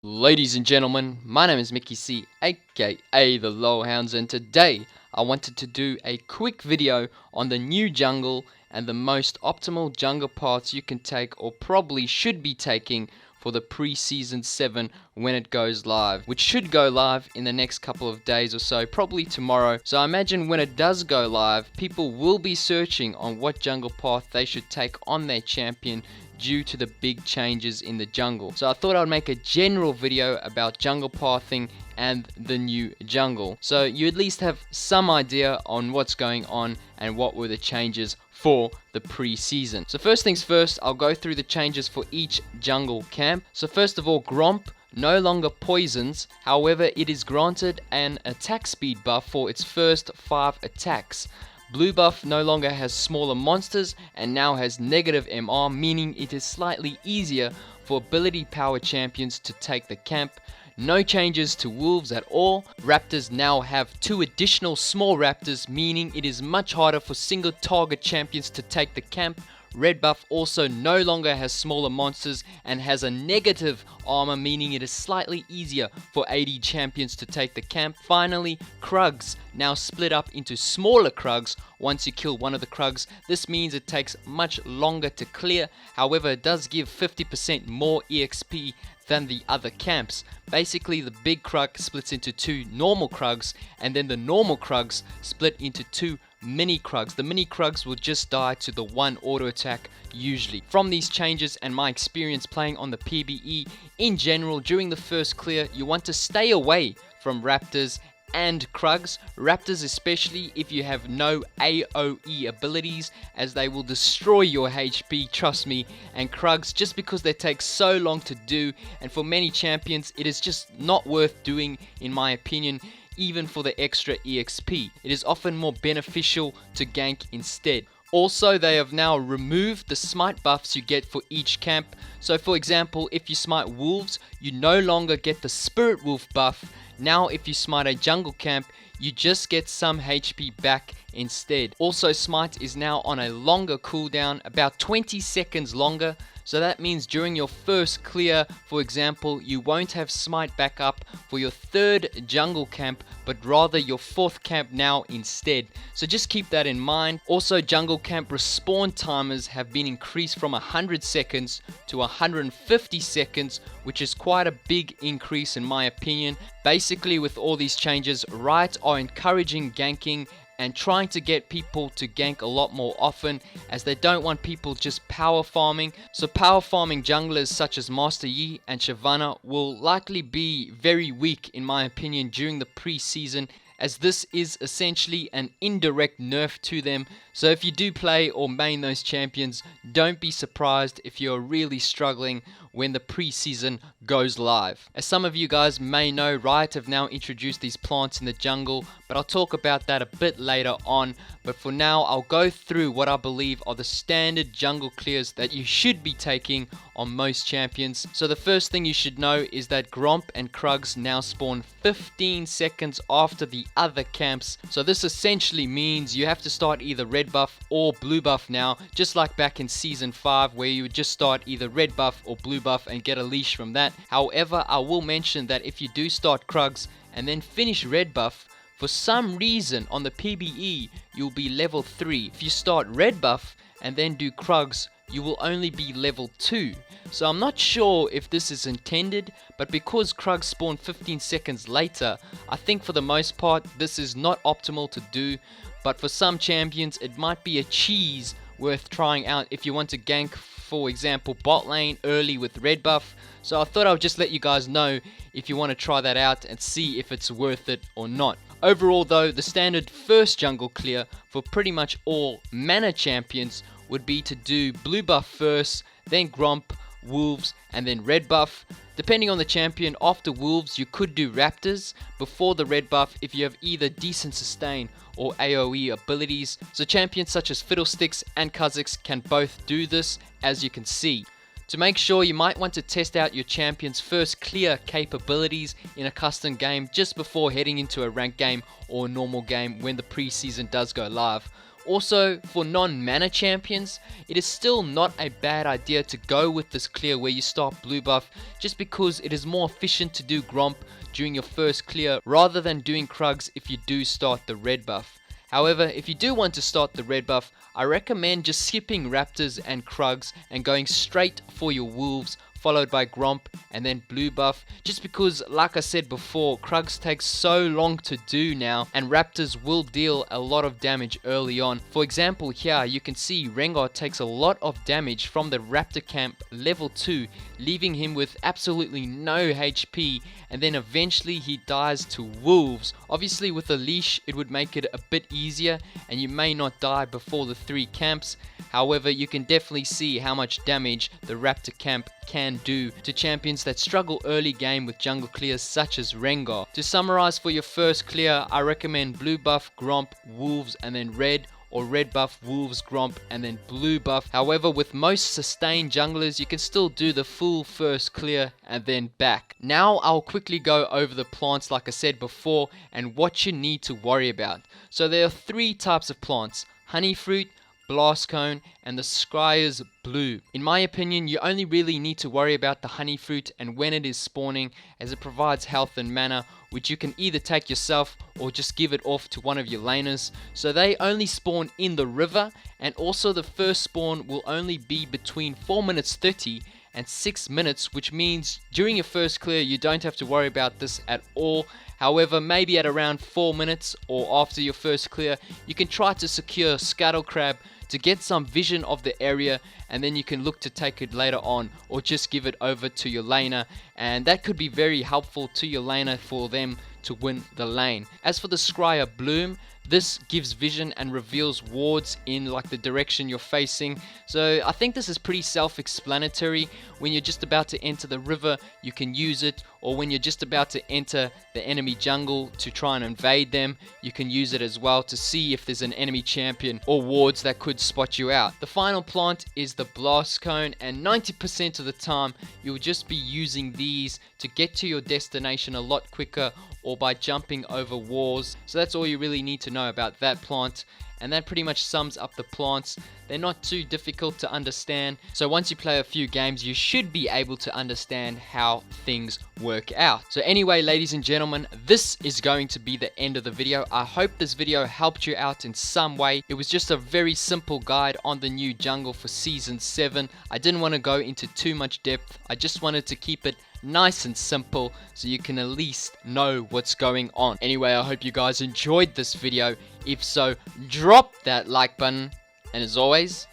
Ladies and gentlemen, my name is Mickey C, aka TheLoLHounds, and today I wanted to do a quick video on the new jungle and the most optimal jungle paths you can take or probably should be taking for the pre-season 7 when it goes live, which should go live in the next couple of days or so, probably tomorrow. So I imagine when it does go live, people will be searching on what jungle path they should take on their champion due to the big changes in the jungle. So I thought I'd make a general video about jungle pathing and the new jungle, so you at least have some idea on what's going on and what were the changes for the pre-season. So first things first, I'll go through the changes for each jungle camp. So first of all, Gromp no longer poisons, however it is granted an attack speed buff for its first 5 attacks. Blue buff no longer has smaller monsters and now has negative MR, meaning it is slightly easier for ability power champions to take the camp. No changes to wolves at all. Raptors now have 2 additional small raptors, meaning it is much harder for single target champions to take the camp. Red buff also no longer has smaller monsters and has a negative armor, meaning it is slightly easier for AD champions to take the camp. Finally, Krugs now split up into smaller Krugs once you kill one of the Krugs. This means it takes much longer to clear, however it does give 50% more EXP than the other camps. Basically, the big Krug splits into 2 normal Krugs, and then the normal Krugs split into 2 mini Krugs. The mini Krugs will just die to the 1 auto attack usually. From these changes and my experience playing on the PBE in general, during the first clear you want to stay away from Raptors and Krugs. Raptors especially if you have no AoE abilities, as they will destroy your HP, trust me. And Krugs, just because they take so long to do, and for many champions it is just not worth doing in my opinion, even for the extra EXP. It is often more beneficial to gank instead. Also, they have now removed the smite buffs you get for each camp. So for example, if you smite wolves, you no longer get the spirit wolf buff. Now if you smite a jungle camp, you just get some HP back instead. Also, smite is now on a longer cooldown, about 20 seconds longer. So that means during your first clear, for example, you won't have smite back up for your 3rd jungle camp, but rather your 4th camp now instead. So just keep that in mind. Also, jungle camp respawn timers have been increased from 100 seconds to 150 seconds, which is quite a big increase in my opinion. Basically, with all these changes, Riot are encouraging ganking and trying to get people to gank a lot more often, as they don't want people just power farming. So power farming junglers such as Master Yi and Shyvana will likely be very weak in my opinion during the pre-season, as this is essentially an indirect nerf to them. So if you do play or main those champions, don't be surprised if you're really struggling when the pre-season goes live. As some of you guys may know, Riot have now introduced these plants in the jungle, but I'll talk about that a bit later on. But for now, I'll go through what I believe are the standard jungle clears that you should be taking on most champions. So the first thing you should know is that Gromp and Krugs now spawn 15 seconds after the other camps. So this essentially means you have to start either red buff or blue buff now, just like back in season 5 where you would just start either red buff or blue buff and get a leash from that. However, I will mention that if you do start Krugs and then finish red buff, for some reason on the PBE you'll be level 3. If you start red buff and then do Krugs, you will only be level 2. So I'm not sure if this is intended, but because Krugs spawn 15 seconds later, I think for the most part this is not optimal to do. But for some champions it might be a cheese worth trying out if you want to gank, for example, bot lane early with red buff. So I thought I would just let you guys know if you want to try that out and see if it's worth it or not. Overall though, the standard first jungle clear for pretty much all mana champions would be to do blue buff first, then Gromp, wolves, and then red buff. Depending on the champion, after wolves you could do raptors before the red buff if you have either decent sustain or AoE abilities. So champions such as Fiddlesticks and Kha'Zix can both do this, as you can see. To make sure, you might want to test out your champion's first clear capabilities in a custom game just before heading into a ranked game or normal game when the pre-season does go live. Also, for non-mana champions, it is still not a bad idea to go with this clear where you start blue buff, just because it is more efficient to do Gromp during your first clear rather than doing Krugs if you do start the red buff. However, if you do want to start the red buff, I recommend just skipping Raptors and Krugs and going straight for your Wolves, followed by Gromp and then blue buff, just because, like I said before, Krugs takes so long to do now and Raptors will deal a lot of damage early on. For example, here you can see Rengar takes a lot of damage from the Raptor camp level 2, leaving him with absolutely no HP, and then eventually he dies to Wolves. Obviously with a leash it would make it a bit easier and you may not die before the 3 camps. However, you can definitely see how much damage the Raptor camp can do to champions that struggle early game with jungle clears such as Rengar. To summarize, for your first clear, I recommend blue buff, Gromp, Wolves and then red, or red buff, Wolves, Gromp and then blue buff. However, with most sustained junglers you can still do the full first clear and then back. Now I'll quickly go over the plants like I said before and what you need to worry about. So there are 3 types of plants: honey fruit, blast cone and the Scryer's blue. In my opinion, you only really need to worry about the honey fruit and when it is spawning, as it provides health and mana, which you can either take yourself or just give it off to one of your laners. So they only spawn in the river, and also the first spawn will only be between 4 minutes 30 and 6 minutes, which means during your first clear you don't have to worry about this at all. However, maybe at around 4 minutes or after your first clear, you can try to secure Scuttle Crab to get some vision of the area, and then you can look to take it later on or just give it over to your laner, and that could be very helpful to your laner for them to win the lane. As for the Scryer Bloom, this gives vision and reveals wards in like the direction you're facing. So I think this is pretty self-explanatory. When you're just about to enter the river, you can use it, or when you're just about to enter the enemy jungle to try and invade them, you can use it as well to see if there's an enemy champion or wards that could spot you out. The final plant is the blast cone, and 90% of the time you'll just be using these to get to your destination a lot quicker, or by jumping over walls. So that's all you really need to know about that plant, and that pretty much sums up the plants. They're not too difficult to understand, so once you play a few games you should be able to understand how things work out. So anyway, ladies and gentlemen, this is going to be the end of the video. I hope this video helped you out in some way. It was just a very simple guide on the new jungle for season 7. I didn't want to go into too much depth. I just wanted to keep it nice and simple so you can at least know what's going on. Anyway, I hope you guys enjoyed this video. If so, drop that like button, and as always,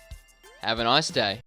have a nice day.